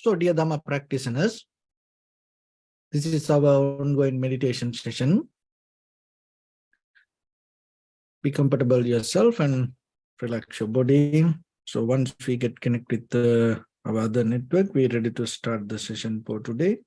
So, dear Dhamma practitioners, this is our ongoing meditation session. Be comfortable yourself and relax your body. So, once we get connected with our other network, we're ready to start the session for today.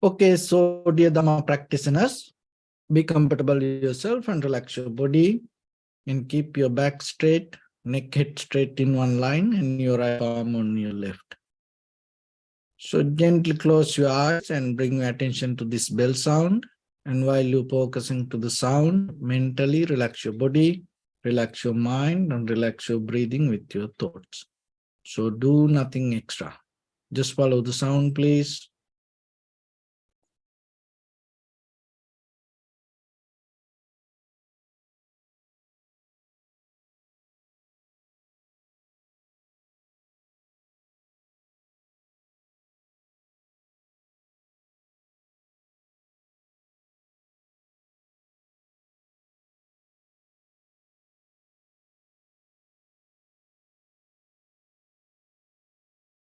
Okay, so dear Dhamma practitioners, be comfortable yourself and relax your body and keep your back straight, neck head straight in one line and your right palm on your left. So gently close your eyes and bring your attention to this bell sound. And while you're focusing to the sound, mentally relax your body, relax your mind, and relax your breathing with your thoughts. So do nothing extra. Just follow the sound, please.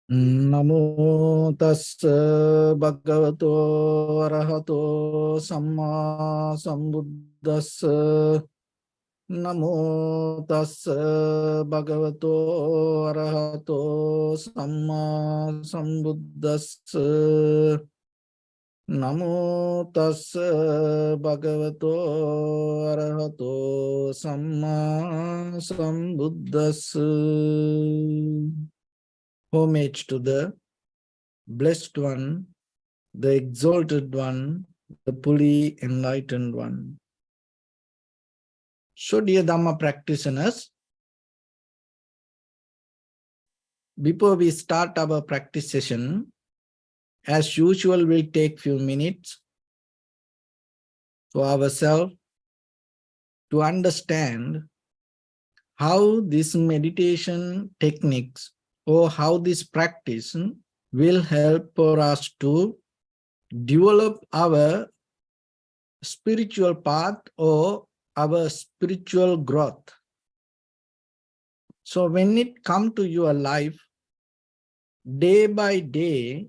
Namo tassa bhagavato arahato samma sambuddhassa. Namo tassa bhagavato arahato samma sambuddhassa. Namo tassa bhagavato arahato samma sambuddhassa. Homage to the Blessed One, the Exalted One, the fully enlightened One. So, dear Dhamma practitioners, before we start our practice session, as usual, we'll take few minutes for ourselves to understand how this meditation techniques or how this practice will help for us to develop our spiritual path or our spiritual growth. So when it comes to your life, day by day,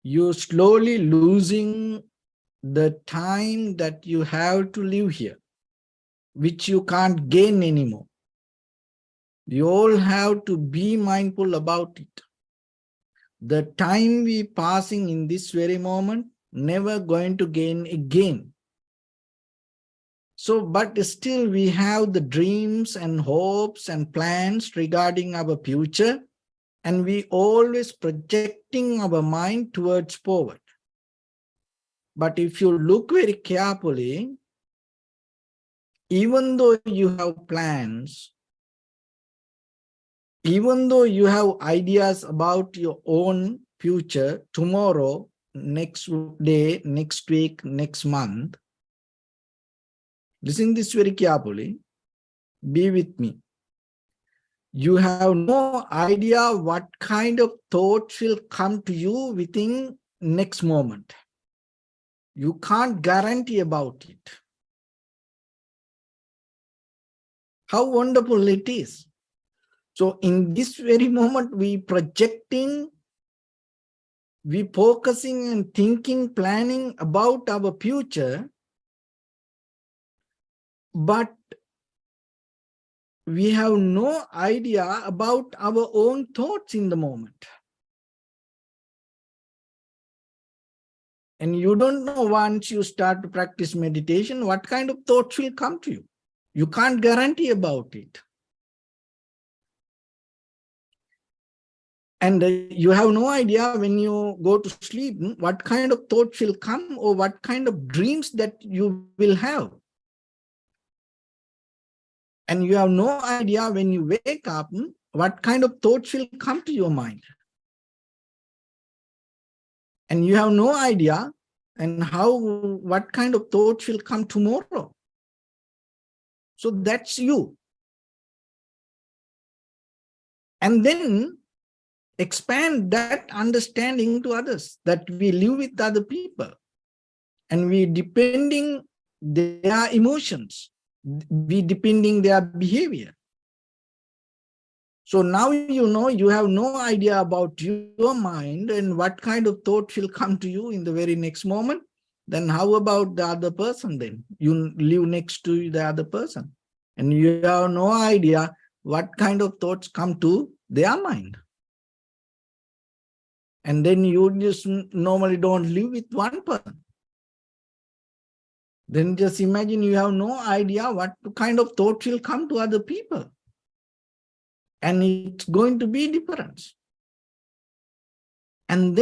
you're slowly losing the time that you have to live here, which you can't gain anymore. You all have to be mindful about it. The time we passing in this very moment, never going to gain again. So, but still we have the dreams and hopes and plans regarding our future, and we always projecting our mind towards forward. But if you look very carefully, even though you have plans, even though you have ideas about your own future, tomorrow, next day, next week, next month, listen this very carefully, be with me. You have no idea what kind of thoughts will come to you within next moment. You can't guarantee about it. How wonderful it is. So in this very moment, we projecting we focusing and thinking, planning about our future, but we have no idea about our own thoughts in the moment. And you don't know once you start to practice meditation, what kind of thoughts will come to you. You can't guarantee about it. And you have no idea when you go to sleep, what kind of thoughts will come or what kind of dreams that you will have. And you have no idea when you wake up, what kind of thoughts will come to your mind. And you have no idea and what kind of thoughts will come tomorrow. So that's you. And then expand that understanding to others, that we live with other people and we depending their emotions, we depending their behavior. So now you know you have no idea about your mind and what kind of thoughts will come to you in the very next moment. Then how about the other person then? You live next to the other person and you have no idea what kind of thoughts come to their mind. And then you just normally don't live with one person. Then just imagine you have no idea what kind of thoughts will come to other people. And it's going to be different. And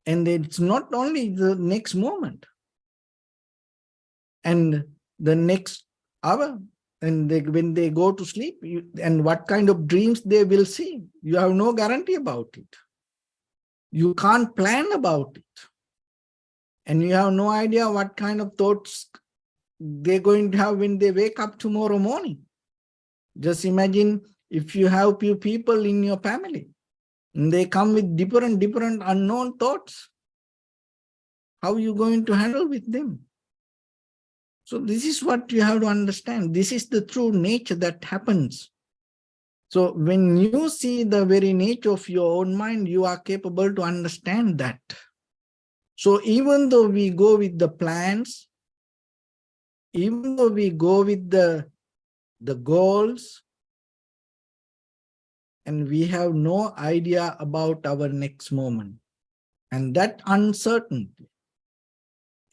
it's not only the next moment and the next hour, and when they go to sleep, and what kind of dreams they will see, you have no guarantee about it. You can't plan about it. And you have no idea what kind of thoughts they're going to have when they wake up tomorrow morning. Just imagine if you have few people in your family and they come with different unknown thoughts. How are you going to handle with them? So this is what you have to understand. This is the true nature that happens. So when you see the very nature of your own mind, you are capable to understand that. So even though we go with the plans, even though we go with the goals, and we have no idea about our next moment, and that uncertainty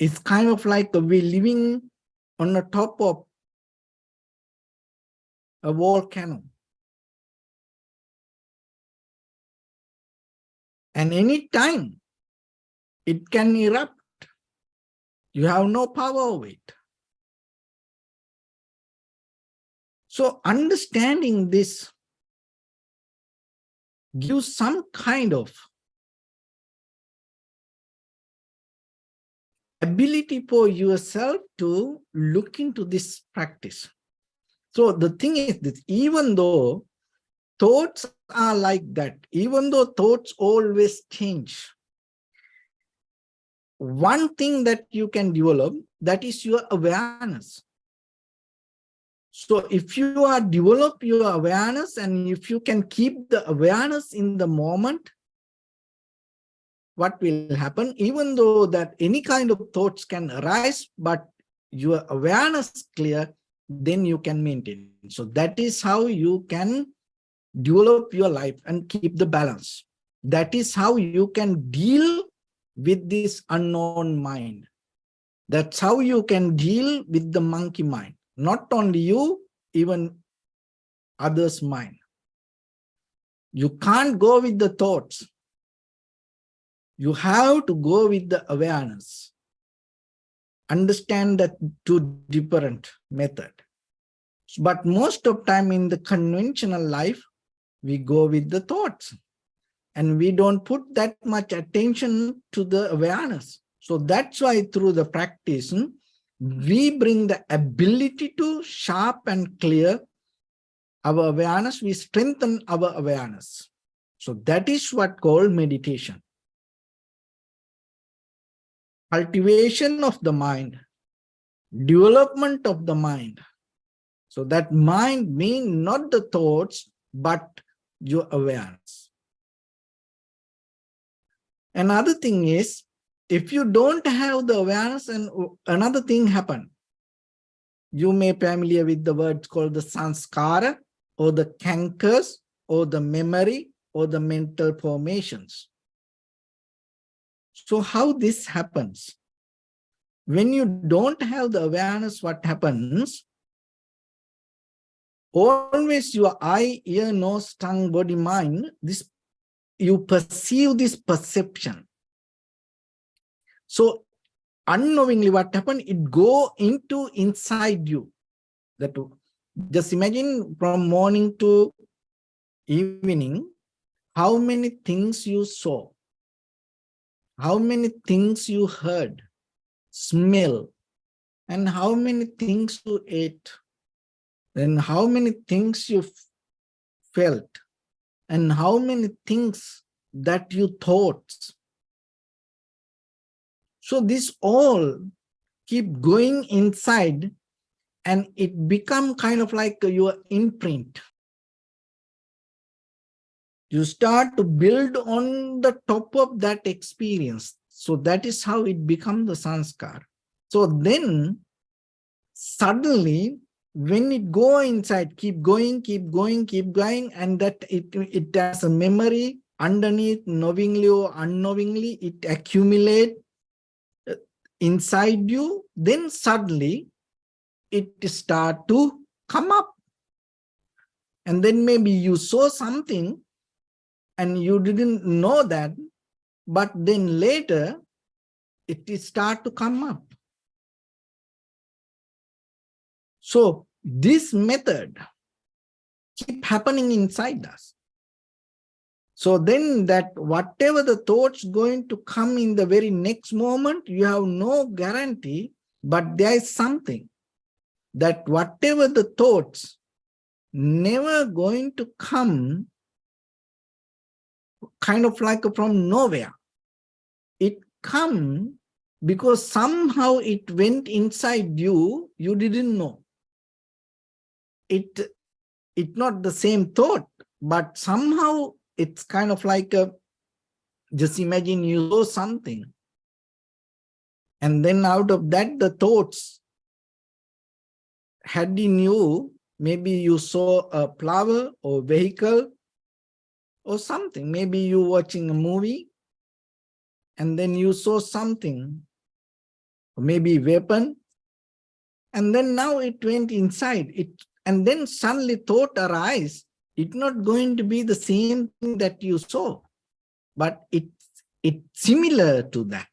is kind of like we're living on the top of a volcano. And any time it can erupt. You have no power over it. So understanding this gives some kind of ability for yourself to look into this practice. So the thing is this, even though thoughts are like that, even though thoughts always change, one thing that you can develop, that is your awareness. So if you are develop your awareness and if you can keep the awareness in the moment, what will happen? Even though that any kind of thoughts can arise, but your awareness clear, then you can maintain. So that is how you can develop your life and keep the balance. That is how you can deal with this unknown mind. That's how you can deal with the monkey mind. Not only you, even others' mind. You can't go with the thoughts. You have to go with the awareness. Understand that two different method. But most of time in the conventional life, we go with the thoughts. And we don't put that much attention to the awareness. So that's why through the practice, we bring the ability to sharp and clear our awareness. We strengthen our awareness. So that is what called meditation. Cultivation of the mind, development of the mind. So that mind means not the thoughts, but your awareness. Another thing is, if you don't have the awareness, and another thing happen. You may be familiar with the words called the sanskara, or the cankers, or the memory, or the mental formations. So how this happens? When you don't have the awareness, what happens? Always your eye, ear, nose, tongue, body, mind, this you perceive this perception. So unknowingly what happened? It go into inside you. That just imagine from morning to evening, how many things you saw, how many things you heard, smell, and how many things you ate, then how many things you felt, and how many things that you thought. So this all keep going inside, and it become kind of like your imprint. You start to build on the top of that experience. So that is how it becomes the sanskar. So then suddenly when it go inside, keep going, and that it has a memory underneath, knowingly or unknowingly, it accumulates inside you, then suddenly it start to come up. And then maybe you saw something and you didn't know that, but then later it start to come up. So this method keep happening inside us. So then that whatever the thoughts going to come in the very next moment, you have no guarantee, but there is something that whatever the thoughts never going to come kind of like from nowhere. It come because somehow it went inside you, you didn't know. It's not the same thought, but somehow it's kind of like just imagine you saw something. And then out of that, the thoughts had in you, maybe you saw a flower or vehicle or something. Maybe you watching a movie and then you saw something, or maybe weapon, and then now it went inside it, and then suddenly thought arise. It's not going to be the same thing that you saw, but it's similar to that.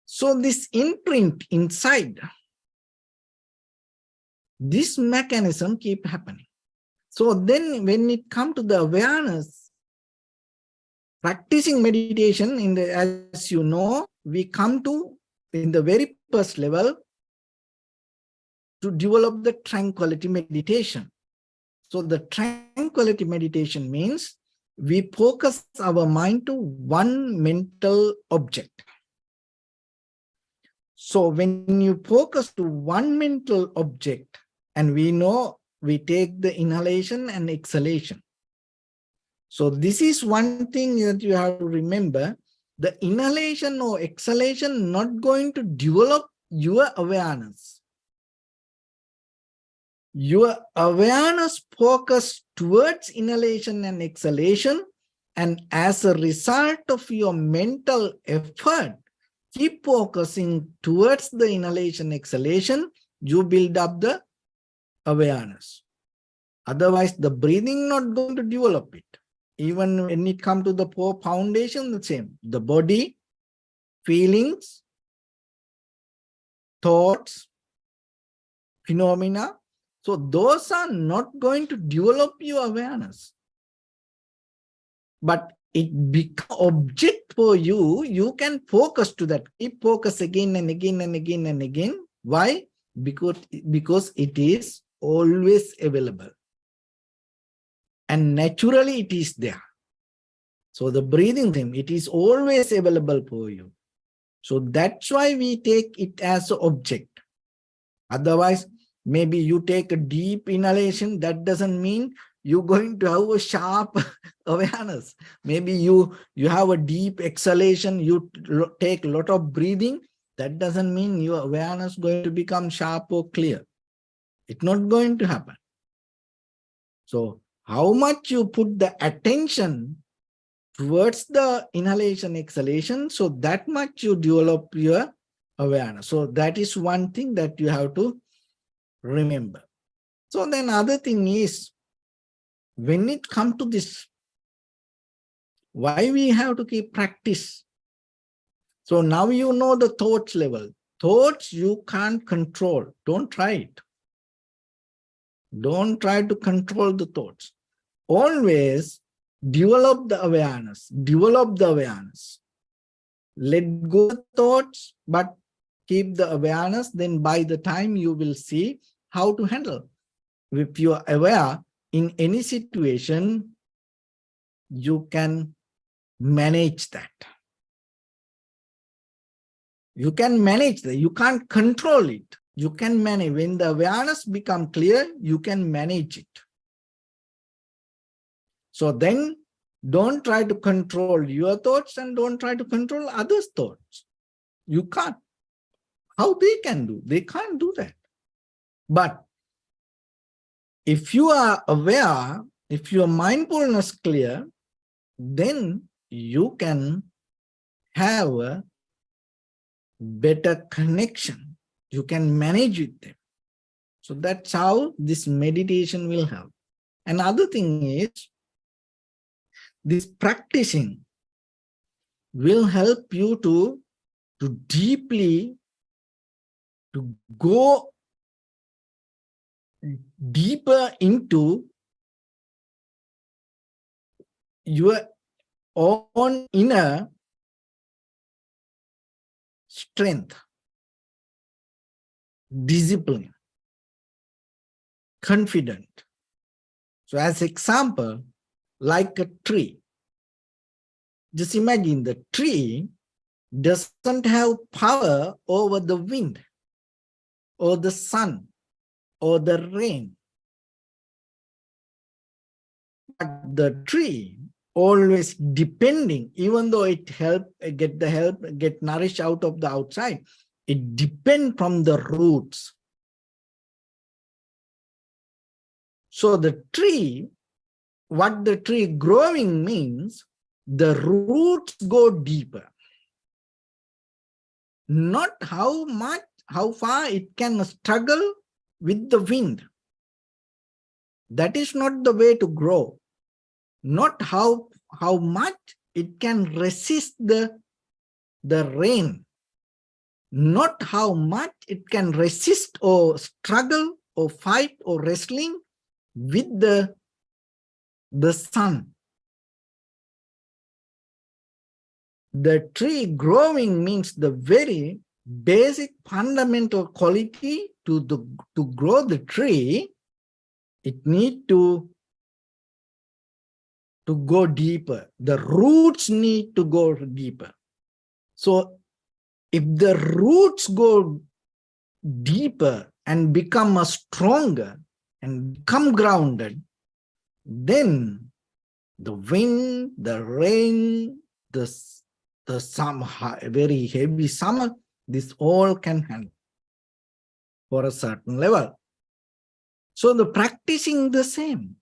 So this imprint inside, this mechanism keep happening. So then when it comes to the awareness, practicing meditation, as you know, we come to, in the very first level, to develop the tranquility meditation. So the tranquility meditation means we focus our mind to one mental object. So when you focus to one mental object, and we know we take the inhalation and exhalation. So this is one thing that you have to remember. The inhalation or exhalation not going to develop your awareness. Your awareness focus towards inhalation and exhalation, and as a result of your mental effort, keep focusing towards the inhalation, exhalation, you build up the awareness. Otherwise, the breathing not going to develop it. Even when it comes to the four foundation, the same. The body, feelings, thoughts, phenomena. So those are not going to develop your awareness. But it becomes object for you. You can focus to that. Keep focus again and again and again and again. Why? Because it is always available. And naturally it is there. So the breathing thing, it is always available for you. So that's why we take it as an object. Otherwise, maybe you take a deep inhalation. That doesn't mean you're going to have a sharp awareness. Maybe you have a deep exhalation, you take a lot of breathing. That doesn't mean your awareness is going to become sharp or clear. It's not going to happen. So how much you put the attention towards the inhalation, exhalation, so that much you develop your awareness. So that is one thing that you have to remember. So then other thing is, when it comes to this, why we have to keep practice? So now you know the thoughts level. Thoughts you can't control. Don't try it. Don't try to control the thoughts. Always develop the awareness. Develop the awareness. Let go of the thoughts, but keep the awareness. Then by the time you will see how to handle. If you are aware in any situation, you can manage that. You can manage that. You can't control it. You can manage. When the awareness becomes clear, you can manage it. So then don't try to control your thoughts and don't try to control others' thoughts. You can't. How they can do? They can't do that. But if you are aware, if your mindfulness clear, then you can have a better connection. You can manage with them. So that's how this meditation will help. Another thing is, this practicing will help you to deeply, to go deeper into your own inner strength, discipline, confident. So as example, like a tree. Just imagine the tree doesn't have power over the wind or the sun or the rain. But the tree always depending, even though it get nourished out of the outside, it depends from the roots. So the tree, what the tree growing means, the roots go deeper. Not how far it can struggle with the wind. That is not the way to grow. Not how much it can resist the rain. Not how much it can resist or struggle or fight or wrestling with the sun. The tree growing means the very basic fundamental quality to grow the tree. It needs to go deeper. The roots need to go deeper. So if the roots go deeper and become stronger and become grounded, then the wind, the rain, the some very heavy summer, this all can handle for a certain level. So the practicing the same.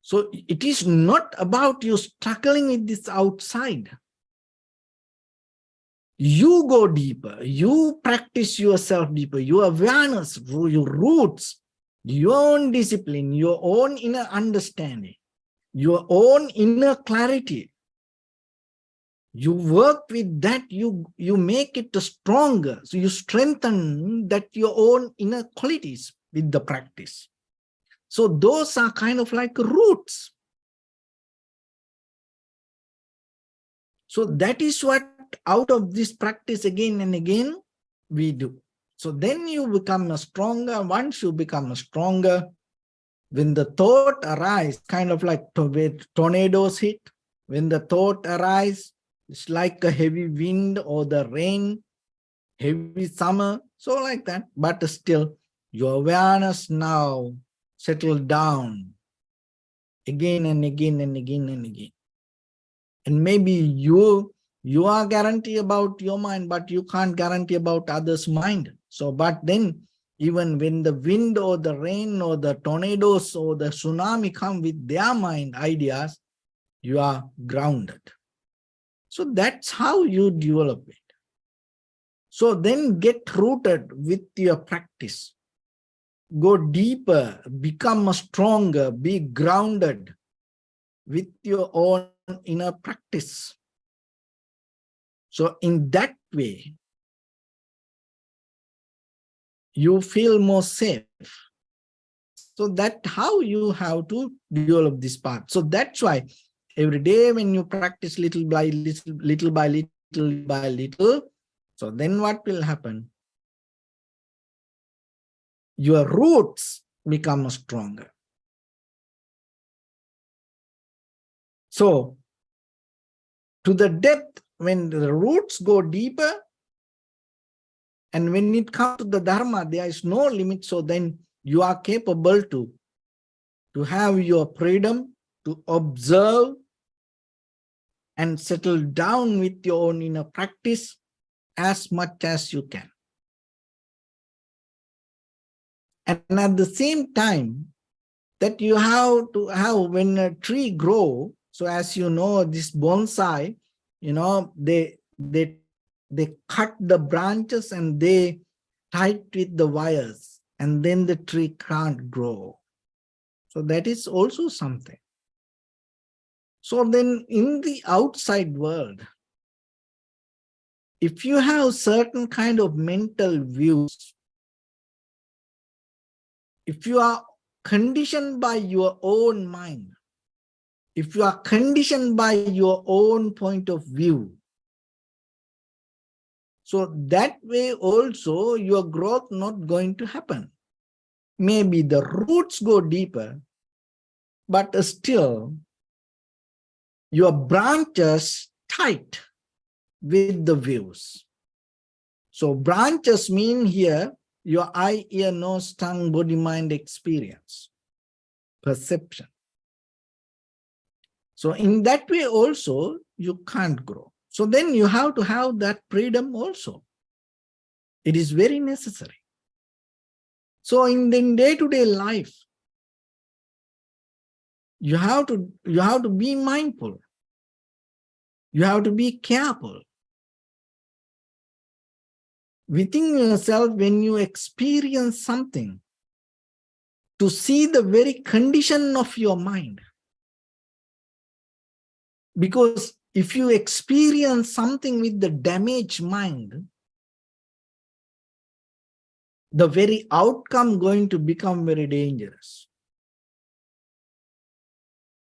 So it is not about you struggling with this outside. You go deeper, you practice yourself deeper, your awareness, your roots, your own discipline, your own inner understanding, your own inner clarity. You work with that, you make it stronger. So you strengthen that your own inner qualities with the practice. So those are kind of like roots. So that is what out of this practice again and again we do. So then you become stronger. Once you become stronger, when the thought arises, kind of like tornadoes hit, when the thought arises, it's like a heavy wind or the rain, heavy summer, so like that. But still, your awareness now settle down again and again and again and again. And maybe you are guarantee about your mind, but you can't guarantee about others' mind. So, but then even when the wind or the rain or the tornadoes or the tsunami come with their mind ideas, you are grounded. So that's how you develop it. So then get rooted with your practice. Go deeper, become stronger, be grounded with your own inner practice. So in that way, you feel more safe. So that's how you have to develop this path. So that's why every day when you practice little by little, little by little, so then what will happen? Your roots become stronger. So to the depth, when the roots go deeper, and when it comes to the Dharma, there is no limit. So then you are capable to have your freedom to observe and settle down with your own inner practice as much as you can. And at the same time, that you have to have when a tree grow, so as you know, this bonsai, you know, they cut the branches and they tie it with the wires, and then the tree can't grow. So that is also something. So then in the outside world, if you have certain kind of mental views, if you are conditioned by your own mind, if you are conditioned by your own point of view, so that way also your growth not going to happen. Maybe the roots go deeper, but still your branches tight with the views. So branches mean here your eye, ear, nose, tongue, body, mind experience, perception. So in that way also you can't grow. So then you have to have that freedom also. It is very necessary. So in the day-to-day life, you have to be mindful. You have to be careful. Within yourself, when you experience something, to see the very condition of your mind. Because if you experience something with the damaged mind, the very outcome going to become very dangerous.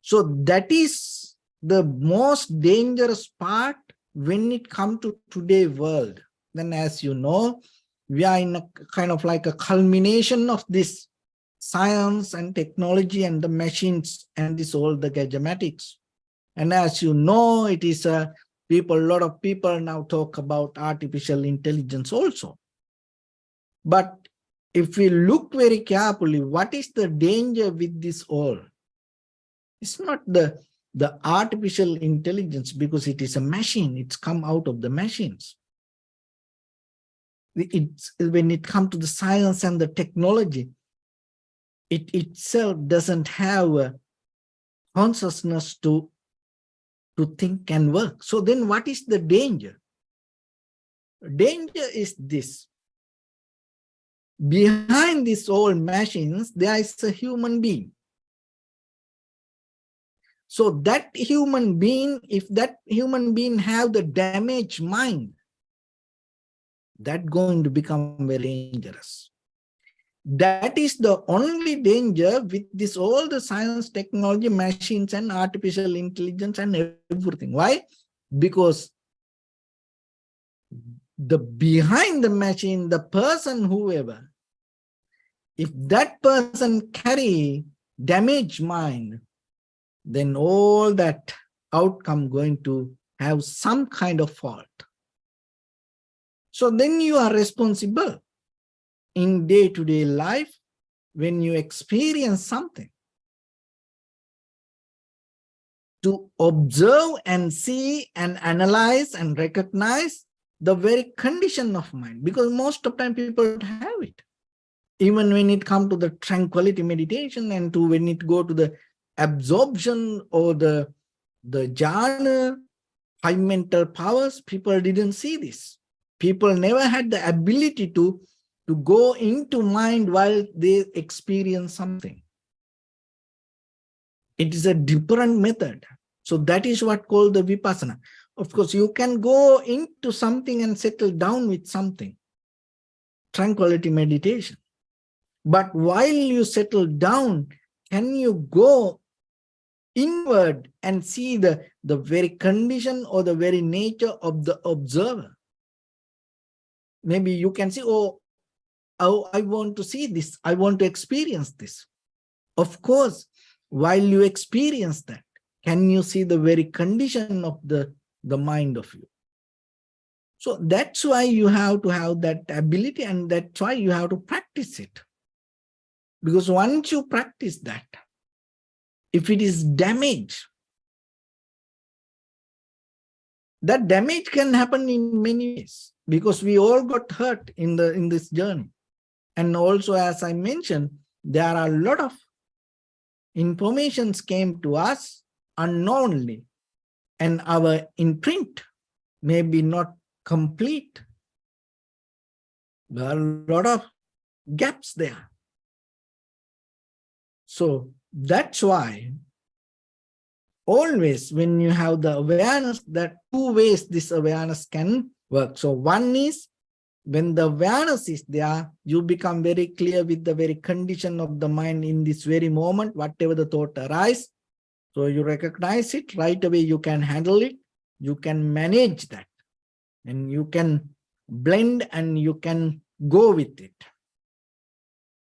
So that is the most dangerous part when it comes to today's world. Then as you know, we are in a kind of like a culmination of this science and technology and the machines and this all the gadgetics. And as you know, it is a lot of people now talk about artificial intelligence also. But if we look very carefully, what is the danger with this all? It's not the artificial intelligence, because it is a machine. It's come out of the machines. When it comes to the science and the technology, it itself doesn't have a consciousness to think and work. So then what is the danger? Danger is this. Behind these old machines, there is a human being. So that human being, if that human being have the damaged mind, that's going to become very dangerous. That is the only danger with this all the science, technology, machines and artificial intelligence and everything. Why? Because the behind the machine, the person, whoever, if that person carry damaged mind, then all that outcome going to have some kind of fault. So then you are responsible in day-to-day life when you experience something, to observe and see and analyze and recognize the very condition of mind, because most of the time people don't have it. Even when it comes to the tranquility meditation and to when it go to the absorption or the jhana, high mental powers, people didn't see this. People never had the ability to go into mind while they experience something. It is a different method. So that is what called the vipassana. Of course, you can go into something and settle down with something, tranquility meditation. But while you settle down, can you go inward and see the very condition or the very nature of the observer? Maybe you can see, oh, I want to see this. I want to experience this. Of course, while you experience that, can you see the very condition of the mind of you? So that's why you have to have that ability, and that's why you have to practice it. Because once you practice that, if it is damage, that damage can happen in many ways, because we all got hurt in this journey. And also, as I mentioned, there are a lot of informations came to us unknowingly, and our imprint may be not complete. There are a lot of gaps there. So that's why always when you have the awareness, that two ways this awareness can work. So one is, when the awareness is there, you become very clear with the very condition of the mind in this very moment, whatever the thought arises. So you recognize it right away, you can handle it, you can manage that, and you can blend and you can go with it.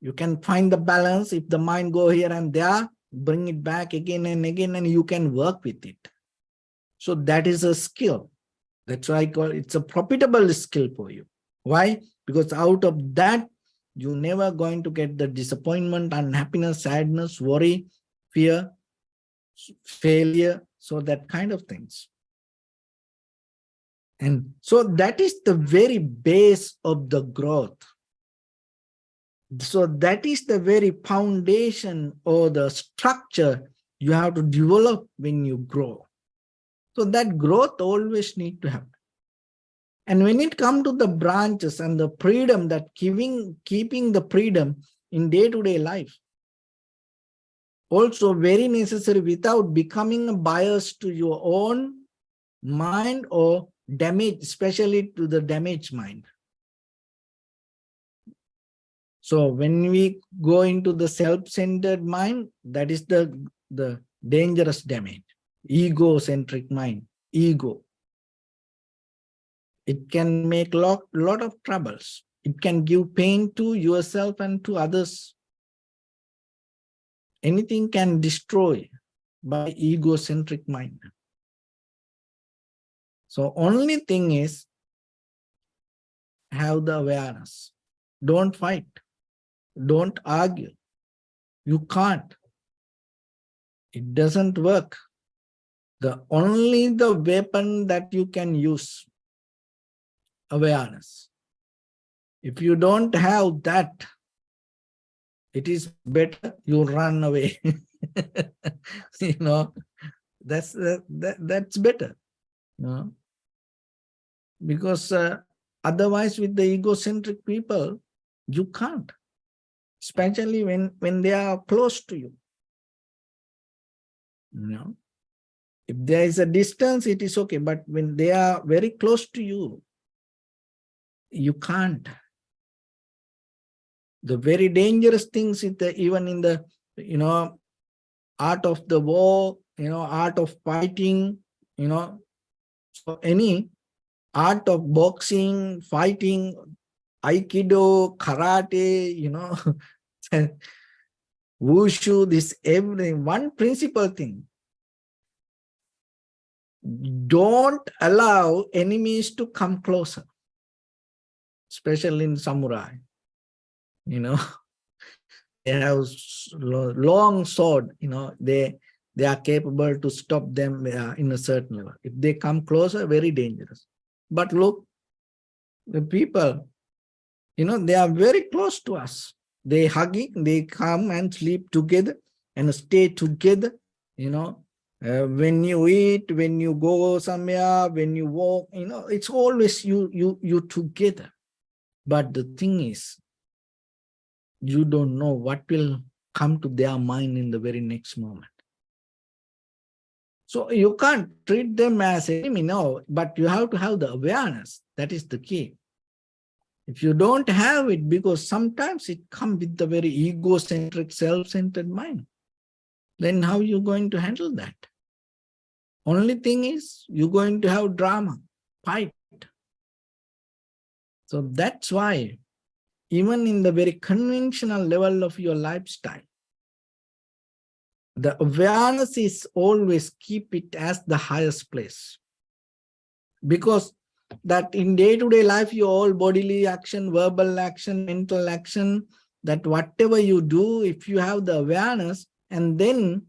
You can find the balance. If the mind go here and there, bring it back again and again, and you can work with it. So that is a skill. That's why I call it's a profitable skill for you. Why? Because out of that, you're never going to get the disappointment, unhappiness, sadness, worry, fear, failure, so that kind of things. And so that is the very base of the growth. So that is the very foundation or the structure you have to develop when you grow. So that growth always needs to happen. And when it comes to the branches and the freedom, that keeping the freedom in day-to-day life, also very necessary without becoming a bias to your own mind or damage, especially to the damaged mind. So when we go into the self-centered mind, that is the dangerous damage. Ego-centric mind, ego. It can make lot of troubles. It can give pain to yourself and to others. Anything can destroy by egocentric mind. So only thing is, have the awareness. Don't fight. Don't argue. You can't. It doesn't work. Only the weapon that you can use, awareness. If you don't have that, it is better you run away. You know, that's better. You know? Because otherwise, with the egocentric people, you can't. Especially when they are close to you. You know, if there is a distance, it is okay. But when they are very close to you, you can't. The very dangerous things, even in the, you know, art of the war, you know, art of fighting, you know, so any art of boxing, fighting, aikido, karate, you know, wushu, this everything, one principal thing. Don't allow enemies to come closer, especially in samurai. You know, have long sword, they are capable to stop them in a certain level. If they come closer, very dangerous. But look, the people, they are very close to us. They hugging, they come and sleep together and stay together, when you eat, when you go somewhere, when you walk, it's always you together. But the thing is, you don't know what will come to their mind in the very next moment. So you can't treat them as enemy, no, but you have to have the awareness. That is the key. If you don't have it, because sometimes it comes with the very egocentric, self-centered mind, then how are you going to handle that? Only thing is, you're going to have drama, fight. So that's why, even in the very conventional level of your lifestyle, the awareness is always keep it as the highest place. Because that in day-to-day life, your all bodily action, verbal action, mental action, that whatever you do, if you have the awareness, and then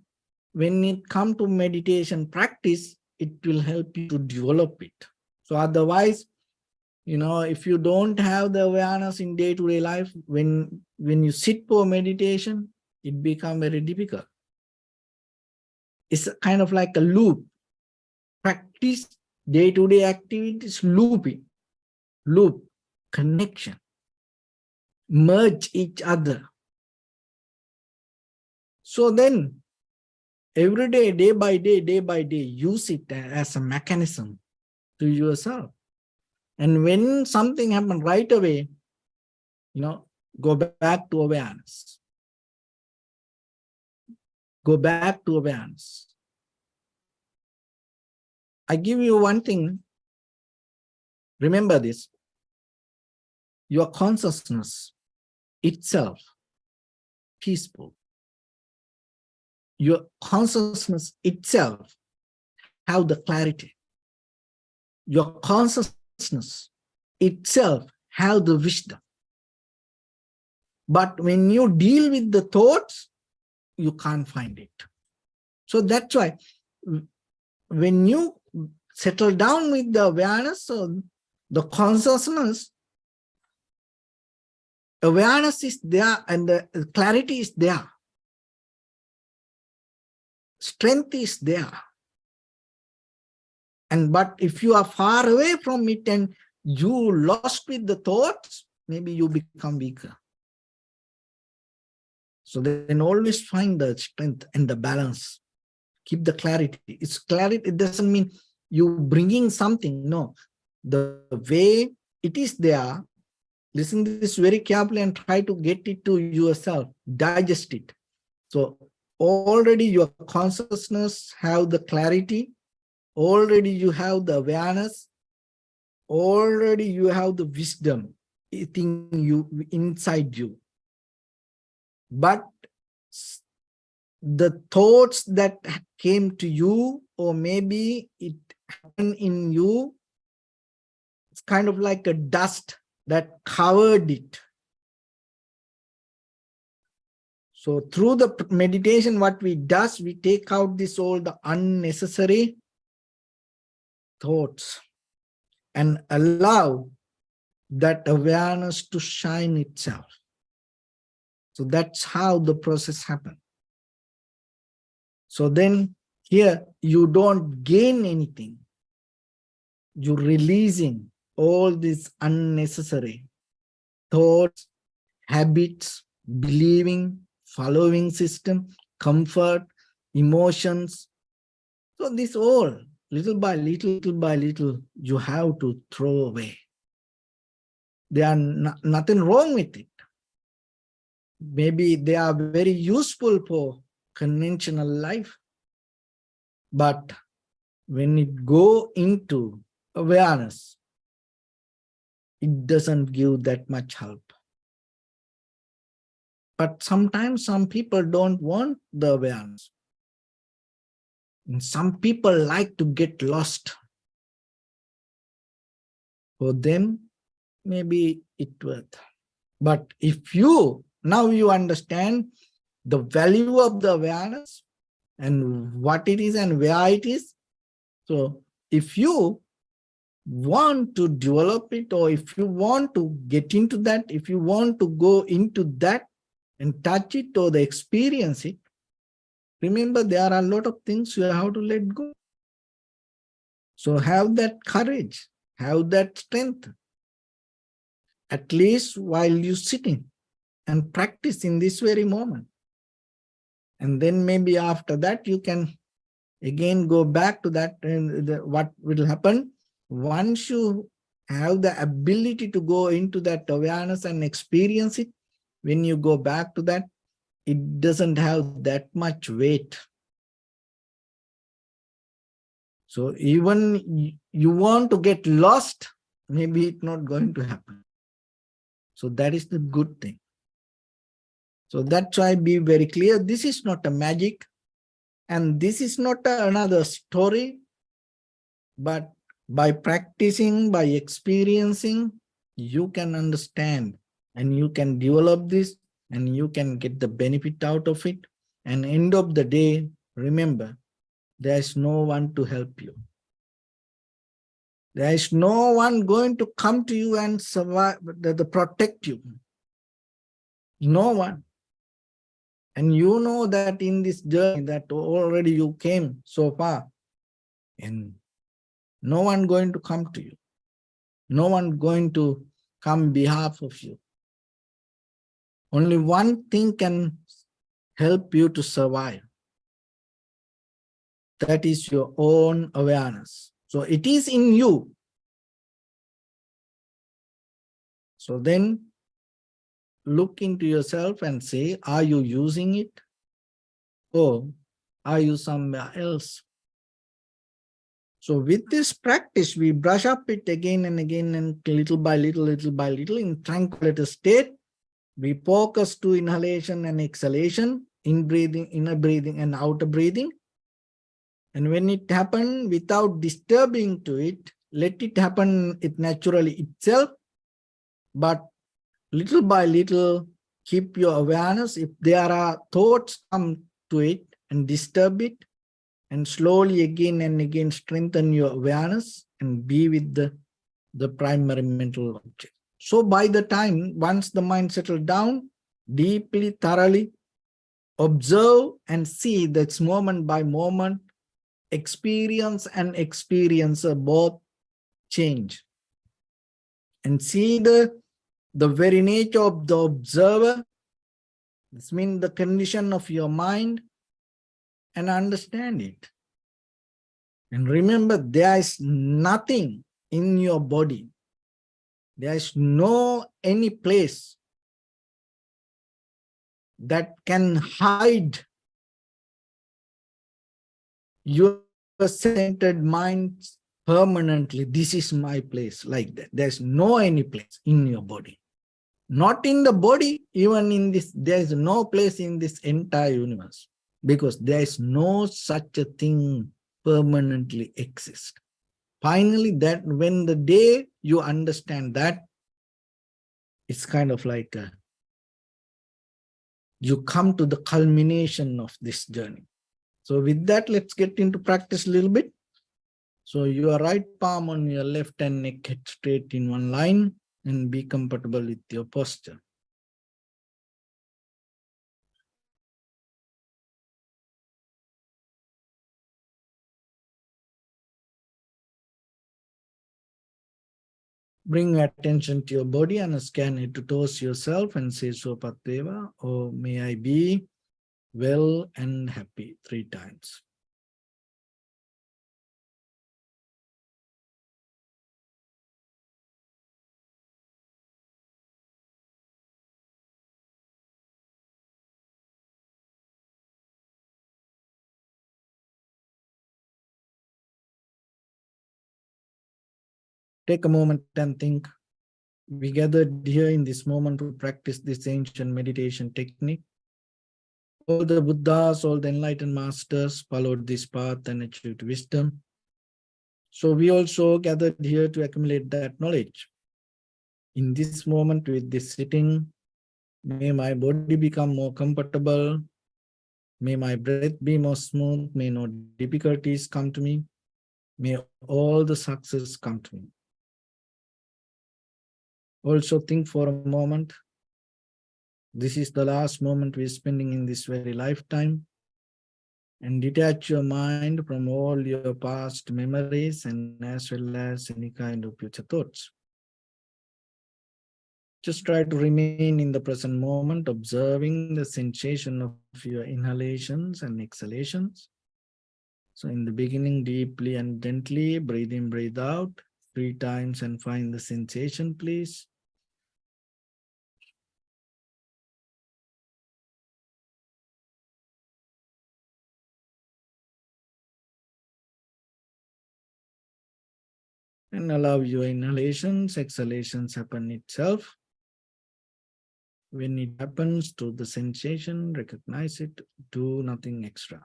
when it comes to meditation practice, it will help you to develop it. So otherwise, if you don't have the awareness in day-to-day life, when you sit for meditation, it becomes very difficult. It's kind of like a loop. Practice day-to-day activities, loop, connection, merge each other. So then, every day, day by day, use it as a mechanism to yourself. And when something happens right away, go back to awareness. Go back to awareness. I give you one thing. Remember this. Your consciousness itself, peaceful. Your consciousness itself have the clarity. Your consciousness itself have the wisdom. But when you deal with the thoughts, you can't find it. So that's why when you settle down with the awareness, so the consciousness, awareness is there and the clarity is there. Strength is there. But if you are far away from it and you lost with the thoughts, maybe you become weaker. So then always find the strength and the balance. Keep the clarity. It's clarity. It doesn't mean you bringing something. No, the way it is there, listen to this very carefully and try to get it to yourself, digest it. So already your consciousness have the clarity, already you have the awareness, already you have the wisdom inside you. But the thoughts that came to you, or maybe it happened in you, it's kind of like a dust that covered it. So through the meditation, what we do, we take out all the unnecessary thoughts and allow that awareness to shine itself. So that's how the process happens. So then here you don't gain anything. You're releasing all these unnecessary thoughts, habits, believing, following system, comfort, emotions. So this all, little by little, you have to throw away. There are nothing wrong with it. Maybe they are very useful for conventional life. But when it go into awareness, it doesn't give that much help. But sometimes some people don't want the awareness. And some people like to get lost. For them, maybe it worth. But if you Now you understand the value of the awareness and what it is and where it is. So if you want to develop it, or if you want to get into that, if you want to go into that and touch it or the experience it, remember there are a lot of things you have to let go. So have that courage, have that strength, at least while you're sitting and practice in this very moment. And then maybe after that, you can again go back to that. And what will happen once you have the ability to go into that awareness and experience it, when you go back to that, it doesn't have that much weight. So even you want to get lost, maybe it's not going to happen. So that is the good thing. So that's why be very clear. This is not a magic, and this is not another story, but by practicing, by experiencing, you can understand and you can develop this and you can get the benefit out of it. And end of the day, remember, there is no one to help you. There is no one going to come to you and survive, protect you. No one. And you know that in this journey that already you came so far, and no one going to come to you. No one going to come on behalf of you. Only one thing can help you to survive. That is your own awareness. So it is in you. So then look into yourself and say, are you using it? Or are you somewhere else? So with this practice, we brush up it again and again, and little by little in tranquility state. We focus to inhalation and exhalation, in breathing, inner breathing and outer breathing. And when it happens, without disturbing to it, let it happen it naturally itself. But little by little, keep your awareness. If there are thoughts come to it and disturb it, and slowly again and again strengthen your awareness and be with the primary mental object. So by the time, once the mind settles down, deeply, thoroughly, observe and see that's moment by moment, experience and experiencer both change. And see the very nature of the observer, this means the condition of your mind, and understand it. And remember, there is nothing in your body. There is no any place that can hide your centered mind permanently. This is my place, like that. There's no any place in your body. Not in the body, even in this, there is no place in this entire universe, because there is no such a thing permanently exist. Finally, that when the day you understand that, it's kind of like you come to the culmination of this journey. So with that, let's get into practice a little bit. So your right palm on your left hand, neck head straight in one line, and be comfortable with your posture. Bring attention to your body and scan it to towards yourself and say Sopatdeva, or may I be well and happy 3 times. Take a moment and think. We gathered here in this moment to practice this ancient meditation technique. All the Buddhas, all the enlightened masters followed this path and achieved wisdom. So we also gathered here to accumulate that knowledge. In this moment with this sitting, May my body become more comfortable. May my breath be more smooth. May no difficulties come to me. May all the success come to me. Also think for a moment, this is the last moment we're spending in this very lifetime, and detach your mind from all your past memories and as well as any kind of future thoughts. Just try to remain in the present moment, observing the sensation of your inhalations and exhalations. So in the beginning, deeply and gently, breathe in, breathe out 3 times and find the sensation, please. And allow your inhalations, exhalations happen itself. When it happens to the sensation, recognize it, do nothing extra.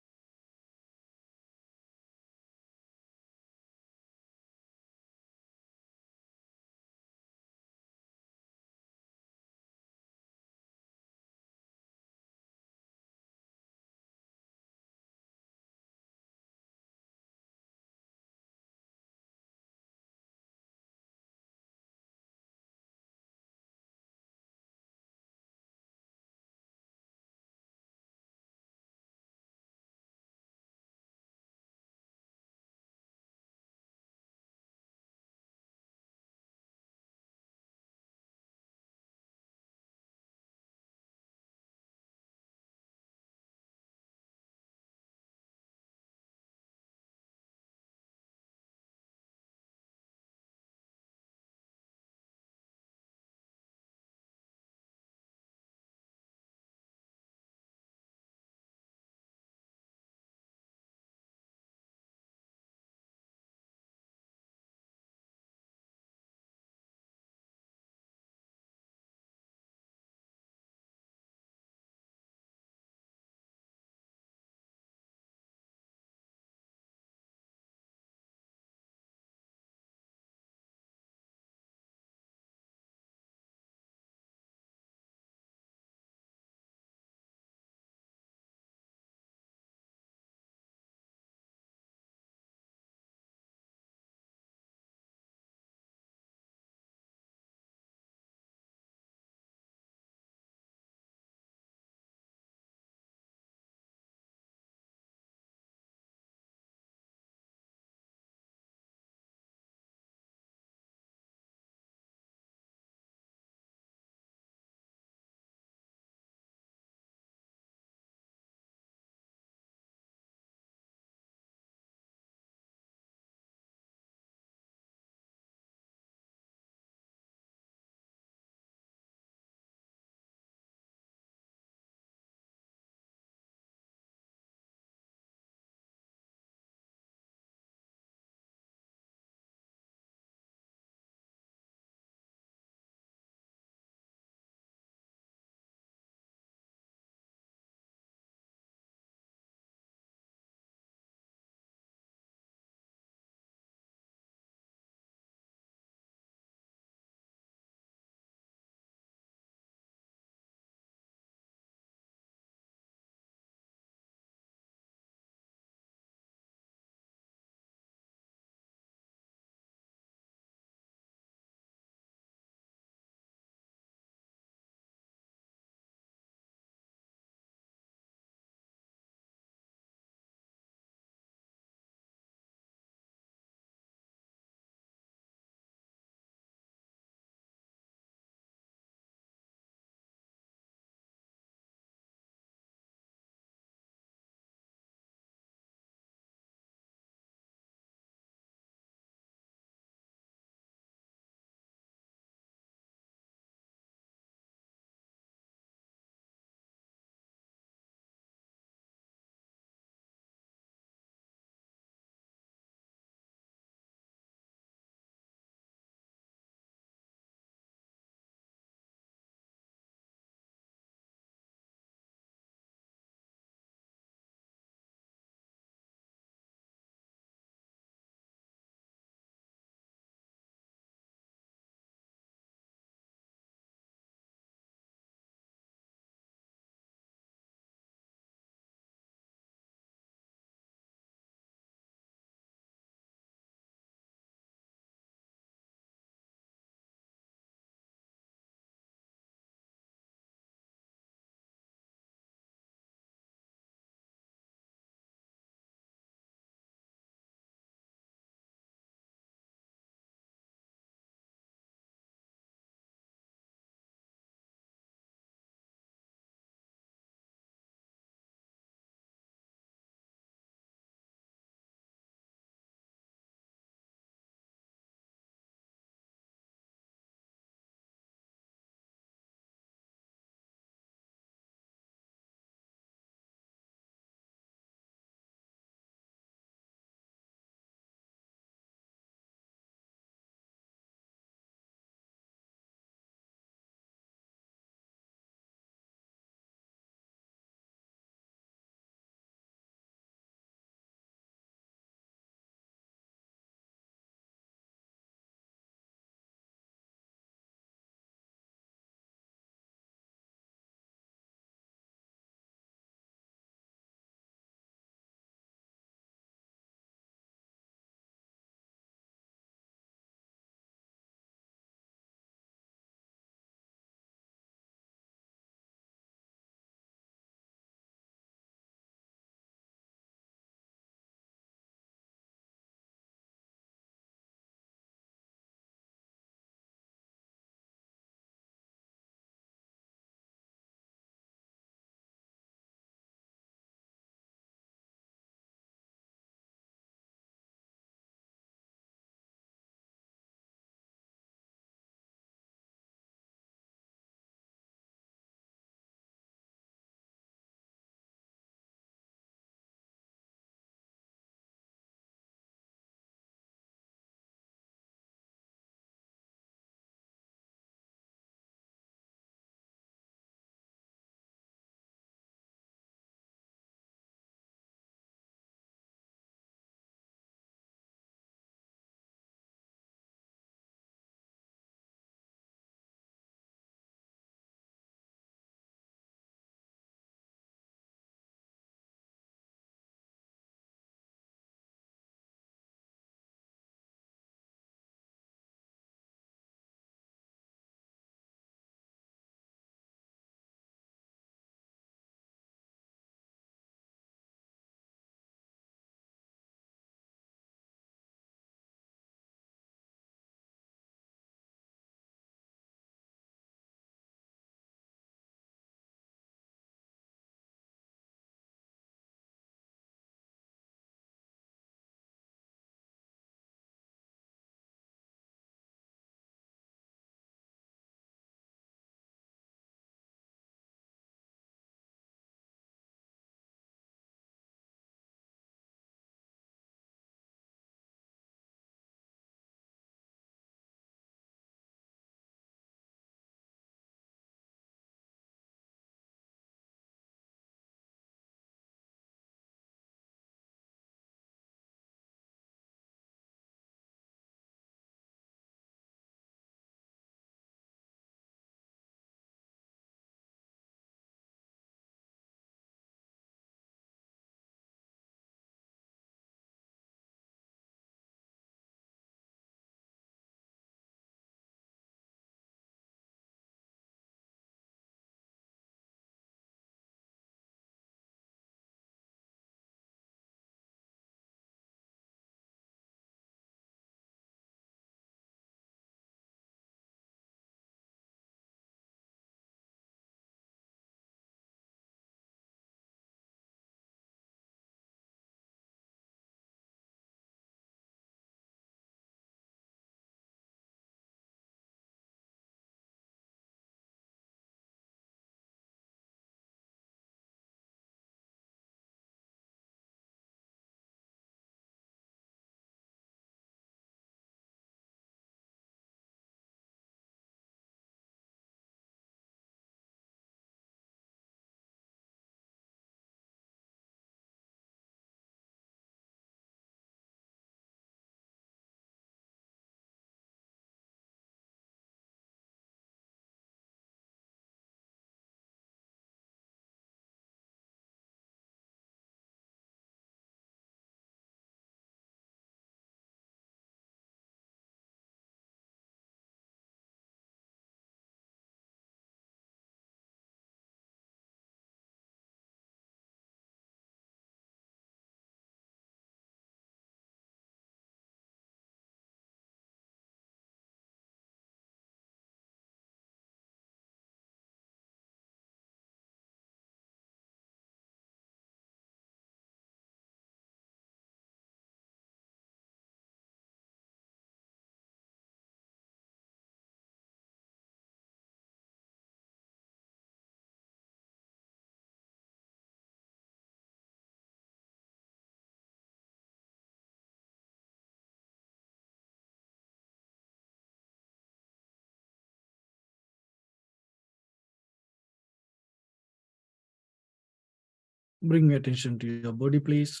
Bring your attention to your body, please.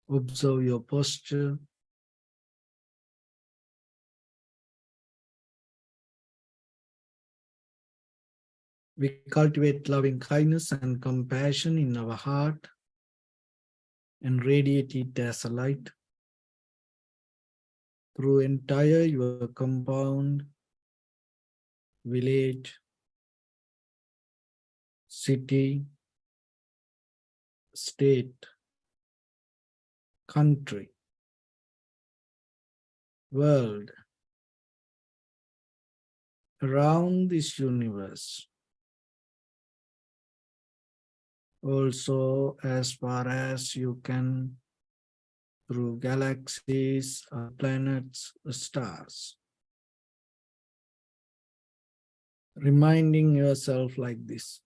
Observe your posture. We cultivate loving kindness and compassion in our heart and radiate it as a light through entire your compound, village, city, state, country, world, around this universe. Also, as far as you can, through galaxies, planets, stars. Reminding yourself like this.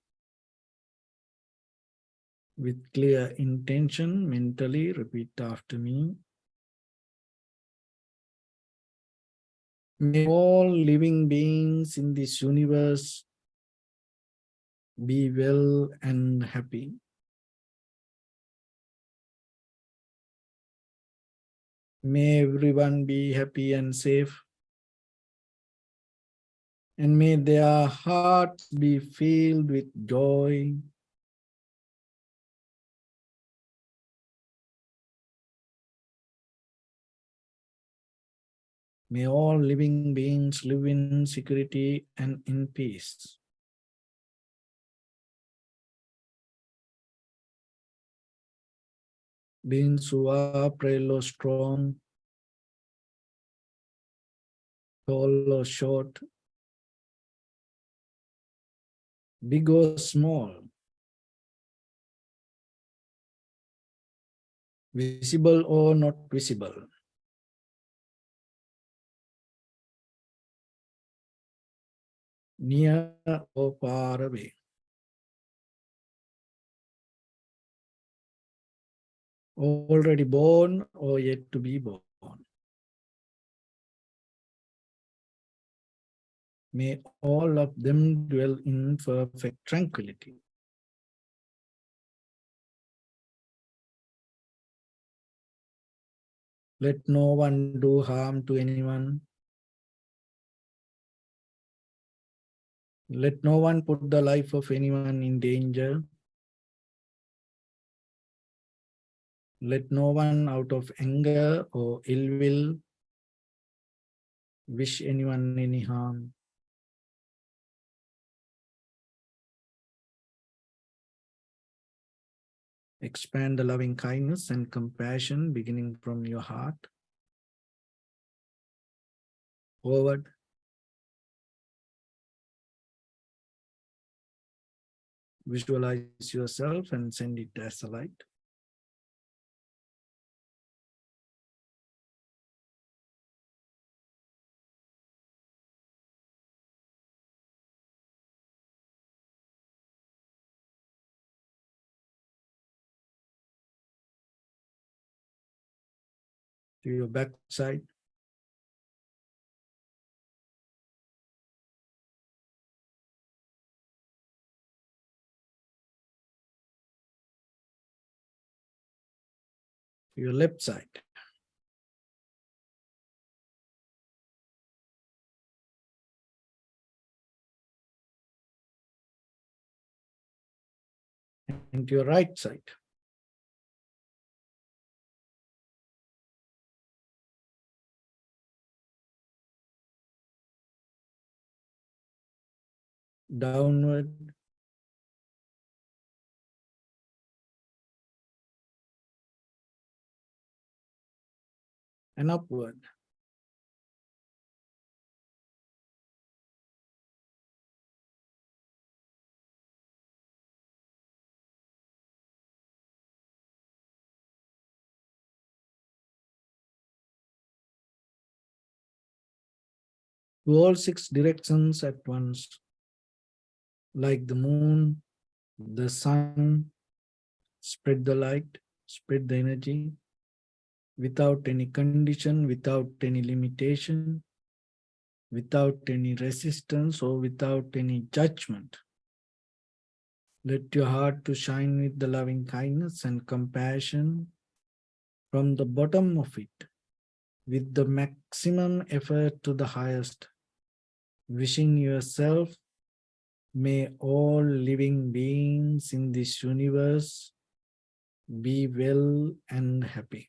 With clear intention, mentally repeat after me. May all living beings in this universe be well and happy. May everyone be happy and safe. And may their hearts be filled with joy. May all living beings live in security and in peace. Beings who are frail or strong, tall or short, big or small, visible or not visible, near or far away, already born or yet to be born. May all of them dwell in perfect tranquility. Let no one do harm to anyone. Let no one put the life of anyone in danger. Let no one out of anger or ill will wish anyone any harm. Expand the loving kindness and compassion beginning from your heart forward. Visualize yourself and send it as a light. To your backside. To your left side. And to your right side. Downward. And upward. To all six directions at once, like the moon, the sun, spread the light, spread the energy, without any condition, without any limitation, without any resistance or without any judgment. Let your heart to shine with the loving kindness and compassion from the bottom of it, with the maximum effort to the highest, wishing yourself, may all living beings in this universe be well and happy.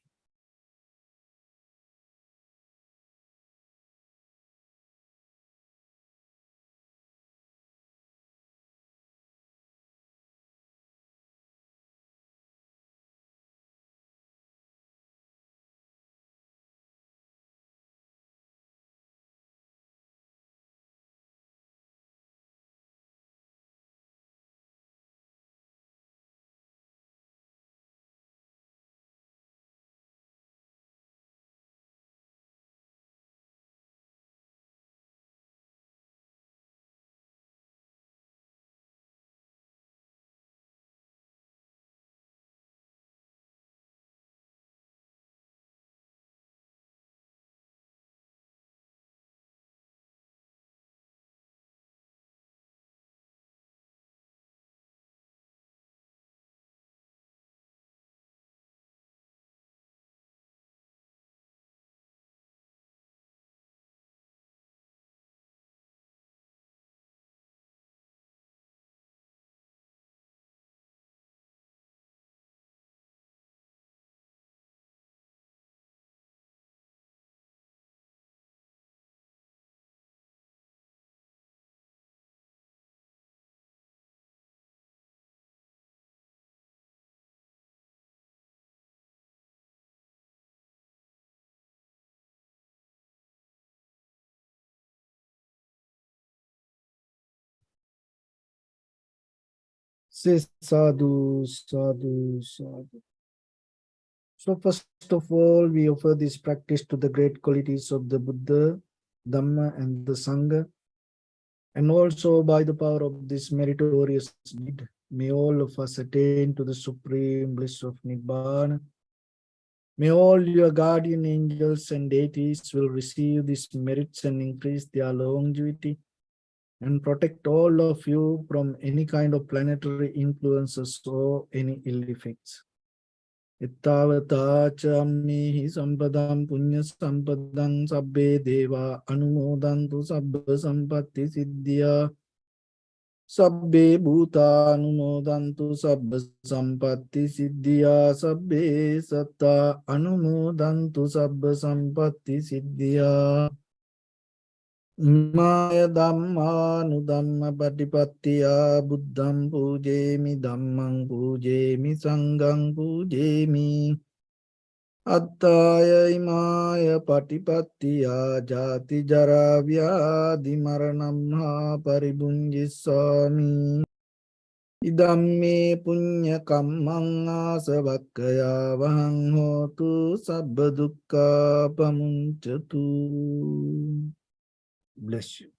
Say sadhu, sadhu, sadhu. So first of all, we offer this practice to the great qualities of the Buddha, Dhamma, and the Sangha. And also by the power of this meritorious deed, may all of us attain to the supreme bliss of Nibbana. May all your guardian angels and deities will receive these merits and increase their longevity and protect all of you from any kind of planetary influences or any ill effects. Ittavata chammihi sampadam punya sampadam sabbe deva anumodantu sabba sampatti siddhya sabbe bhuta anumodantu sabba sampatti siddhya sabbe satta anumodantu sabba sampatti siddhya. Maya dhamma nudhamma patipattiya buddham pujemi dhammam pujemi sangham pujemi attaya imaya patipattiya jati jara vyadhi maranam ha paribunjissami idamme punya kammang asavakkaya vahang hotu sabba dukkha pamuncatu. Bless you.